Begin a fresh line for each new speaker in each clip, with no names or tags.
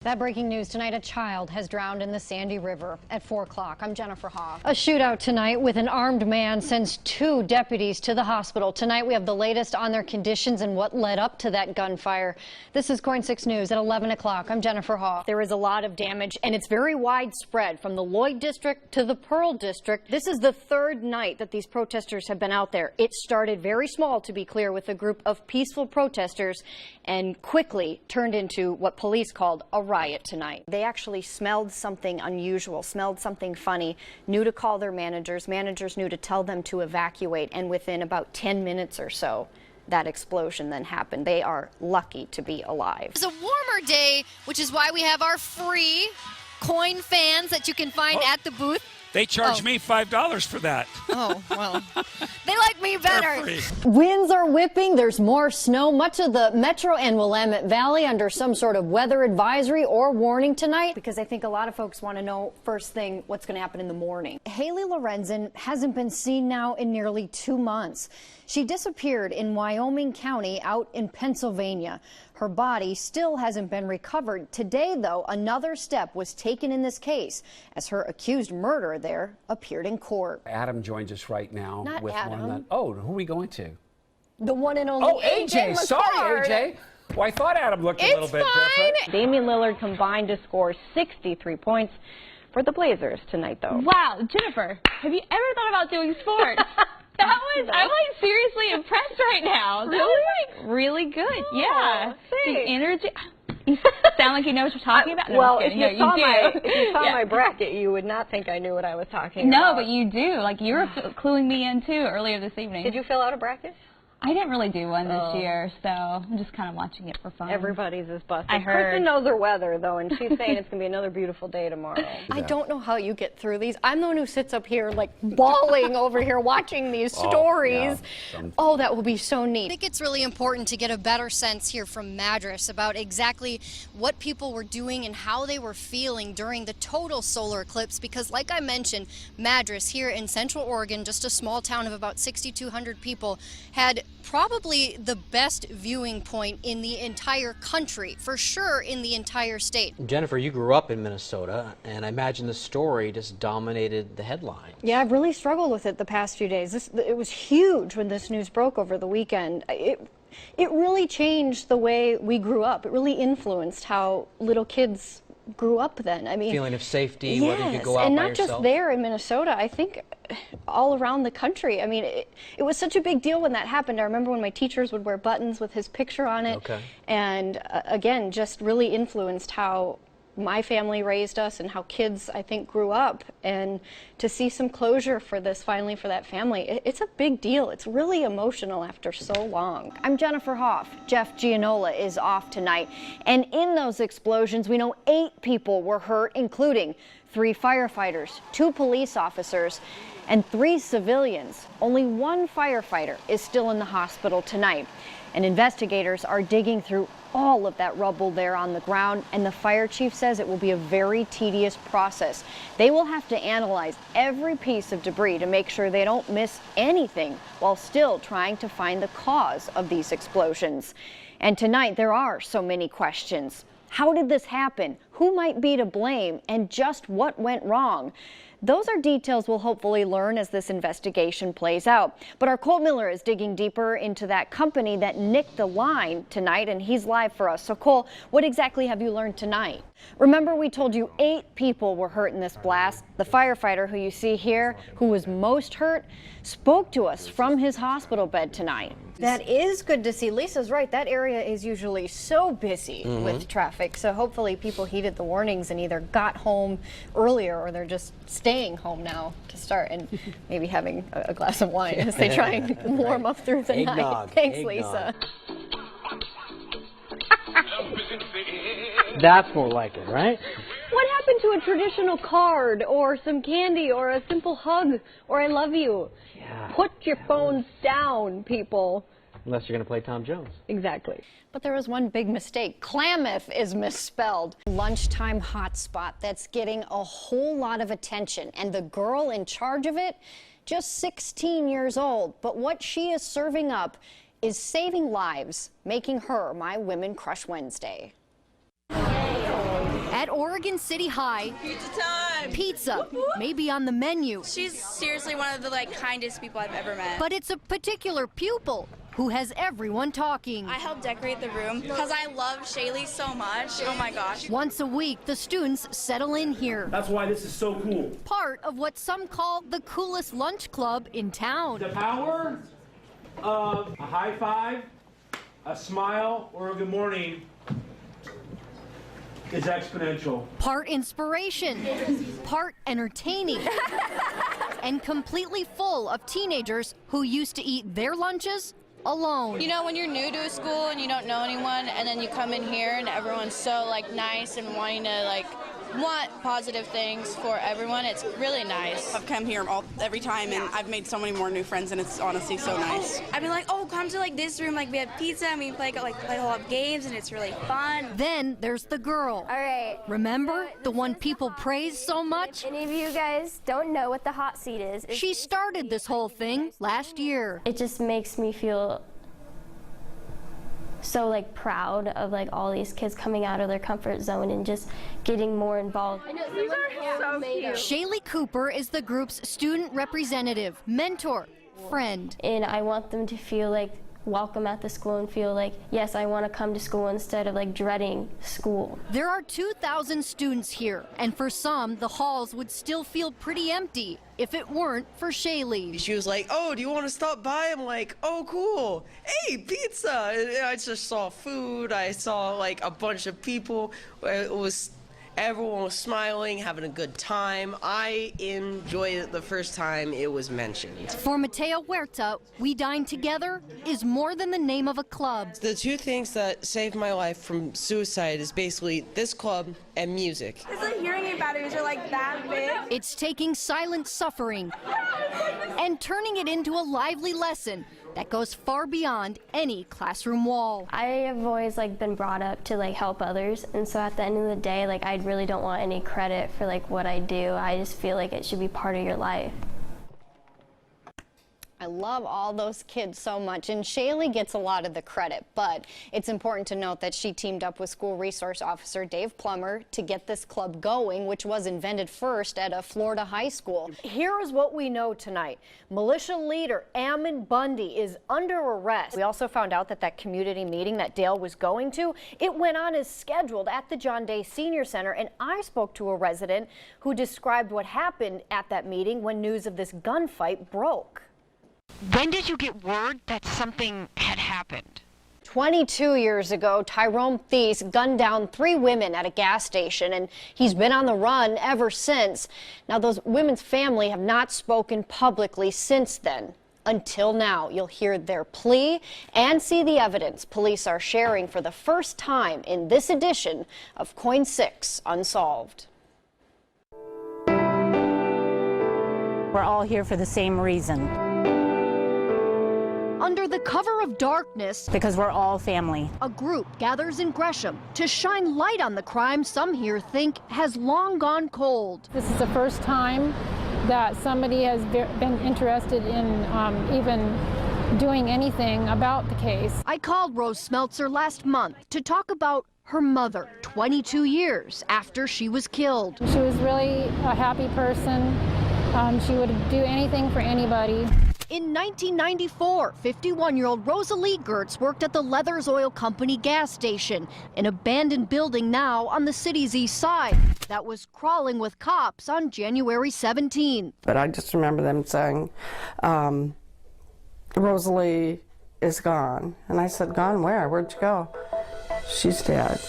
That breaking news tonight, a child has drowned in the Sandy River at 4 o'clock. I'm Jennifer Hoff. A shootout tonight with an armed man sends 2 deputies to the hospital. Tonight we have the latest on their conditions and what led up to that gunfire. This is KOIN 6 News at 11 o'clock. I'm Jennifer Hoff. There is a lot of damage and it's very widespread from the Lloyd district to the Pearl district. This is the 3rd night that these protesters have been out there. It started very small, to be clear, with a group of peaceful protesters and quickly turned into what police called a riot tonight. They actually smelled something unusual, smelled something funny, knew to call their managers. Managers knew to tell them to evacuate, and within about 10 minutes or so, that explosion then happened. They are lucky to be alive.
It's a warmer day, which is why we have our free KOIN fans that you can find at the booth.
They charged me $5 for that.
Oh, well, they like me better.
Winds are whipping. There's more snow. Much of the Metro and Willamette Valley under some sort of weather advisory or warning tonight, because I think a lot of folks want to know first thing what's going to happen in the morning. Haley Lorenzen hasn't been seen now in nearly 2 months. She disappeared in Wyoming County out in Pennsylvania. Her body still hasn't been recovered. Today, though, another step was taken in this case as her accused murderer there appeared in court.
Adam joins us right now.
Not
with
Adam.
one that. Oh, who are we going to?
The one and only
AJ. Sorry, AJ. Well, I thought Adam looked a little bit different.
Damian Lillard combined to score 63 points for the Blazers tonight, though.
Wow, Jennifer, have you ever thought about doing sports? I'm like seriously impressed right now. That was like really good.
Oh,
yeah. The energy. You sound like you know what you're talking about. No,
well, if you saw
do.
my bracket, you would not think I knew what I was talking about.
No, but you do. Like you were cluing me in too earlier this evening.
Did you fill out a bracket?
I didn't really do one this year, so I'm just kind of watching it for fun.
Everybody's is busted.
I heard.
Kristen knows her weather, though, and she's saying it's going to be another beautiful day tomorrow.
I don't know how you get through these. I'm the one who sits up here like bawling over here watching these stories. Oh, that will be so neat.
I think it's really important to get a better sense here from Madras about exactly what people were doing and how they were feeling during the total solar eclipse, because like I mentioned, Madras here in Central Oregon, just a small town of about 6,200 people, had probably the best viewing point in the entire country, for sure in the entire state.
Jennifer, you grew up in Minnesota, and I imagine the story just dominated the headlines.
Yeah, I've really struggled with it the past few days. It was huge when this news broke over the weekend. It really changed the way we grew up. It really influenced how little kids grew up then. I mean,
feeling of safety,
yes,
whether you could go out
and
by
not
yourself.
just there in Minnesota. I think all around the country. I mean, it was such a big deal when that happened. I remember when my teachers would wear buttons with his picture on it.
Okay.
And again, just really influenced how my family raised us and how kids, I think, grew up. And to see some closure for this finally for that family, it's a big deal. It's really emotional after so long. I'm Jennifer Hoff. Jeff Gianola is off tonight. And in those explosions, we know 8 people were hurt, including 3 firefighters, 2 police officers, and 3 civilians. Only 1 firefighter is still in the hospital tonight. And investigators are digging through all of that rubble there on the ground, and the fire chief says it will be a very tedious process. They will have to analyze every piece of debris to make sure they don't miss anything while still trying to find the cause of these explosions. And tonight there are so many questions. How did this happen? Who might be to blame? And just what went wrong? Those are details we'll hopefully learn as this investigation plays out. But our Cole Miller is digging deeper into that company that nicked the line tonight, and he's live for us. So Cole, what exactly have you learned tonight? Remember, we told you 8 people were hurt in this blast. The firefighter who you see here, who was most hurt, spoke to us from his hospital bed tonight. That is good to see. Lisa's right. That area is usually so busy with traffic. So hopefully people heeded the warnings and either got home earlier or they're just staying home now to start and maybe having a glass of wine as they try and warm up through the night. Thanks, Lisa.
That's more like it, right?
What happened to a traditional card or some candy or a simple hug or I love you?
Yeah.
Put your phones down, people.
Unless you're going to play Tom Jones.
Exactly.
But there was one big mistake. Klamath is misspelled. Lunchtime hotspot that's getting a whole lot of attention. And the girl in charge of it, just 16 years old. But what she is serving up is saving lives, making her my Women Crush Wednesday.
At Oregon City High,
Pizza time!
Pizza may be on the menu.
She's seriously one of the kindest people I've ever met.
But it's a particular pupil who has everyone talking.
I helped decorate the room because I love Shaylee so much. Oh my gosh.
Once a week, the students settle in here.
That's why this is so cool.
Part of what some call the coolest lunch club in town.
The power of a high five, a smile, or a good morning is exponential.
Part inspiration, part entertaining, and completely full of teenagers who used to eat their lunches alone.
You know, when you're new to a school and you don't know anyone, and then you come in here and everyone's so nice and wanting to want positive things for everyone, it's really nice.
I've come here every time and I've made so many more new friends and it's honestly so nice. I've been oh, come to this room, we have pizza and we play a whole lot of games and it's really fun.
Then there's the girl.
All right.
Remember the one people praise so much?
Any of you guys don't know what the hot seat is.
She started this whole thing last year.
It just makes me feel so proud of all these kids coming out of their comfort zone and just getting more involved.
These are so cute.
Shaylee Cooper is the group's student representative, mentor, friend.
And I want them to feel welcome at the school and feel yes, I want to come to school instead of dreading school.
There are 2,000 students here, and for some, the halls would still feel pretty empty if it weren't for Shaylee.
She was like, oh, do you want to stop by? I'm like, oh, cool. Hey, pizza. And I just saw food. I saw a bunch of people. Everyone was smiling, having a good time. I enjoyed it the first time it was mentioned.
For Mateo Huerta, We Dine Together is more than the name of a club.
The two things that saved my life from suicide is basically this club and music.
The hearing aid batteries are that big.
It's taking silent suffering and turning it into a lively lesson that goes far beyond any classroom wall.
I have always been brought up to help others, and so at the end of the day I really don't want any credit for what I do. I just feel it should be part of your life.
I love all those kids so much, and Shaylee gets a lot of the credit, but it's important to note that she teamed up with school resource officer Dave Plummer to get this club going, which was invented first at a Florida high school.
Here is what we know tonight. Militia leader Ammon Bundy is under arrest. We also found out that community meeting that Dale was going to, it went on as scheduled at the John Day Senior Center, and I spoke to a resident who described what happened at that meeting when news of this gunfight broke.
When did you get word that something had happened?
22 years ago, Tyrone Thies gunned down 3 women at a gas station, and he's been on the run ever since. Now, those women's family have not spoken publicly since then. Until now, you'll hear their plea and see the evidence police are sharing for the first time in this edition of KOIN 6 Unsolved.
We're all here for the same reason.
Under the cover of darkness,
because we're all family,
a group gathers in Gresham to shine light on the crime some here think has long gone cold.
This is the first time that somebody has been interested in even doing anything about the case.
I called Rose Smeltzer last month to talk about her mother 22 years after she was killed.
She was really a happy person. She would do anything for anybody.
In 1994, 51-year-old Rosalie Gertz worked at the Leathers Oil Company gas station, an abandoned building now on the city's east side that was crawling with cops on January 17th.
But I just remember them saying, Rosalie is gone. And I said, gone where? Where'd you go? She's dead.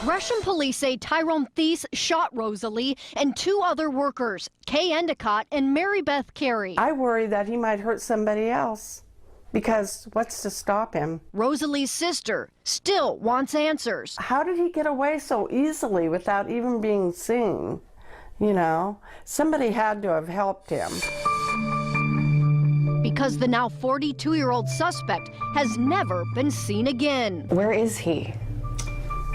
Gresham police say Tyrone Thies shot Rosalie and 2 other workers, Kay Endicott and Mary Beth Carey.
I worry that he might hurt somebody else, because what's to stop him?
Rosalie's sister still wants answers.
How did he get away so easily without even being seen? You know, somebody had to have helped him.
Because the now 42-year-old suspect has never been seen again.
Where is he?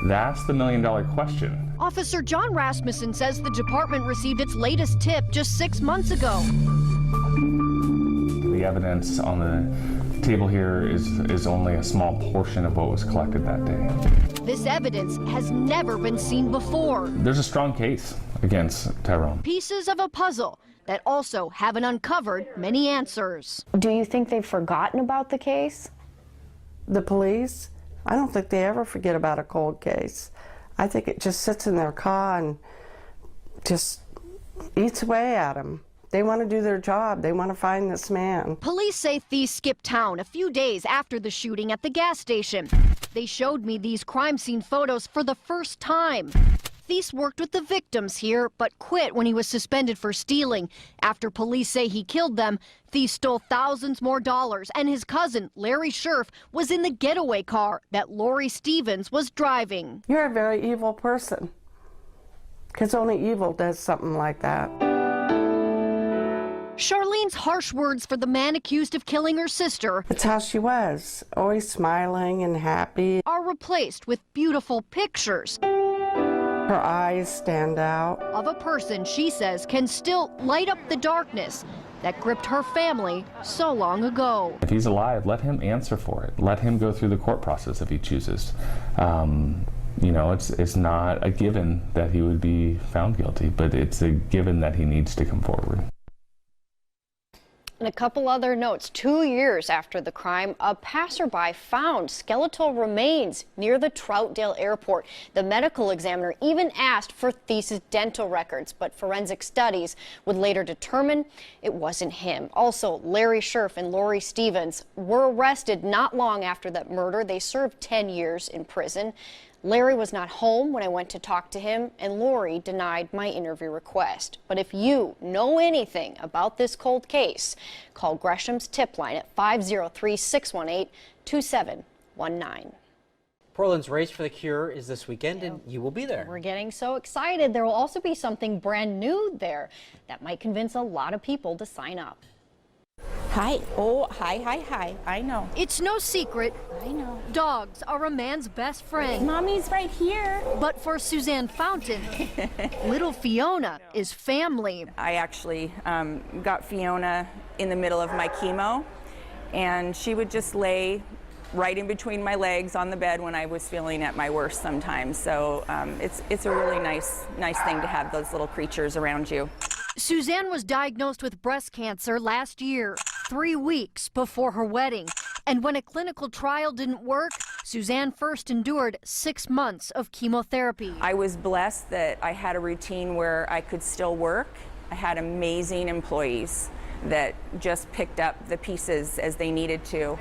That's the million-dollar question.
Officer John Rasmussen says the department received its latest tip just 6 months ago.
The evidence on the table here is only a small portion of what was collected that day.
This evidence has never been seen before.
There's a strong case against Tyrone.
Pieces of a puzzle that also haven't uncovered many answers.
Do you think they've forgotten about the case?
The police? I don't think they ever forget about a cold case. I think it just sits in their car and just eats away at them. They want to do their job. They want to find this man.
Police say thieves skipped town a few days after the shooting at the gas station. They showed me these crime scene photos for the first time. Thies worked with the victims here, but quit when he was suspended for stealing. After police say he killed them, Thies stole thousands more dollars, and his cousin, Larry Scherf, was in the getaway car that Lori Stevens was driving.
You're a very evil person, because only evil does something like that.
Charlene's harsh words for the man accused of killing her sister.
That's how she was, always smiling and happy.
Are replaced with beautiful pictures.
Her eyes stand out.
Of a person she says can still light up the darkness that gripped her family so long ago.
If he's alive, let him answer for it. Let him go through the court process if he chooses. You know, it's not a given that he would be found guilty, but it's a given that he needs to come forward.
And a couple other notes. 2 years after the crime, a passerby found skeletal remains near the Troutdale airport. The medical examiner even asked for Thies' dental records, but forensic studies would later determine it wasn't him. Also, Larry Scherf and Lori Stevens were arrested not long after that murder. They served 10 years in prison. Larry was not home when I went to talk to him, and Lori denied my interview request. But if you know anything about this cold case, call Gresham's tip line at 503-618-2719.
Portland's Race for the Cure is this weekend, and you will be there.
We're getting so excited. There will also be something brand new there that might convince a lot of people to sign up.
Hi. Oh, hi. I know.
It's no secret.
I know.
Dogs are a man's best friend.
Mommy's right here.
But for Suzanne Fountain, little Fiona is family.
I actually got Fiona in the middle of my chemo, and she would just lay right in between my legs on the bed when I was feeling at my worst sometimes. So it's a really nice thing to have those little creatures around you.
Suzanne was diagnosed with breast cancer last year, 3 weeks before her wedding. And when a clinical trial didn't work, Suzanne first endured 6 months of chemotherapy.
I was blessed that I had a routine where I could still work. I had amazing employees that just picked up the pieces as they needed to.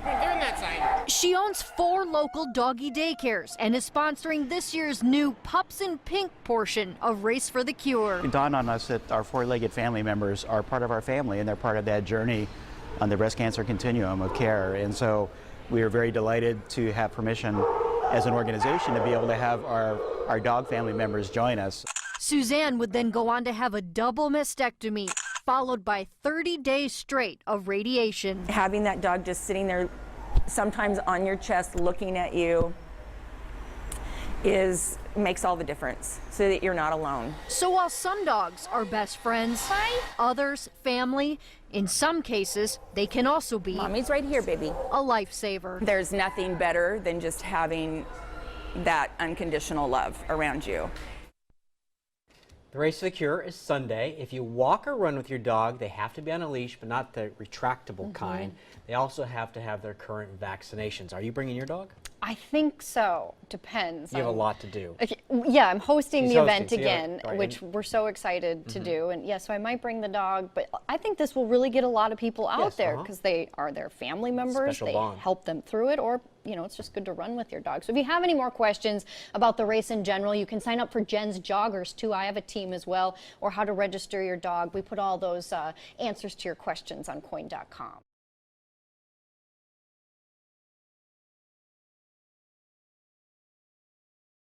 She owns 4 local doggy daycares and is sponsoring this year's new Pups in Pink portion of Race for the Cure.
It dawned on us that our 4-legged family members are part of our family, and they're part of that journey on the breast cancer continuum of care. And so we are very delighted to have permission as an organization to be able to have our dog family members join us.
Suzanne would then go on to have a double mastectomy, followed by 30 days straight of radiation.
Having that dog just sitting there sometimes on your chest looking at you makes all the difference, so that you're not alone.
So while some dogs are best friends, others family, in some cases they can also be
Mommy's right here, baby.
A lifesaver.
There's nothing better than just having that unconditional love around you.
The Race for the Cure is Sunday. If you walk or run with your dog, they have to be on a leash, but not the retractable kind. They also have to have their current vaccinations. Are you bringing your dog?
I think so. Depends.
You have a lot to do.
Okay, yeah, I'm hosting
She's
the
hosting,
event
so
again,
right,
which we're so excited to do. And yeah, so I might bring the dog, but I think this will really get a lot of people out there because they are their family members.
Special
they
bond.
help them through it, or you know, it's just good to run with your dog. So if you have any more questions about the race in general, you can sign up for Jen's Joggers too. I have a team as well, or how to register your dog. We put all those answers to your questions on KOIN.com.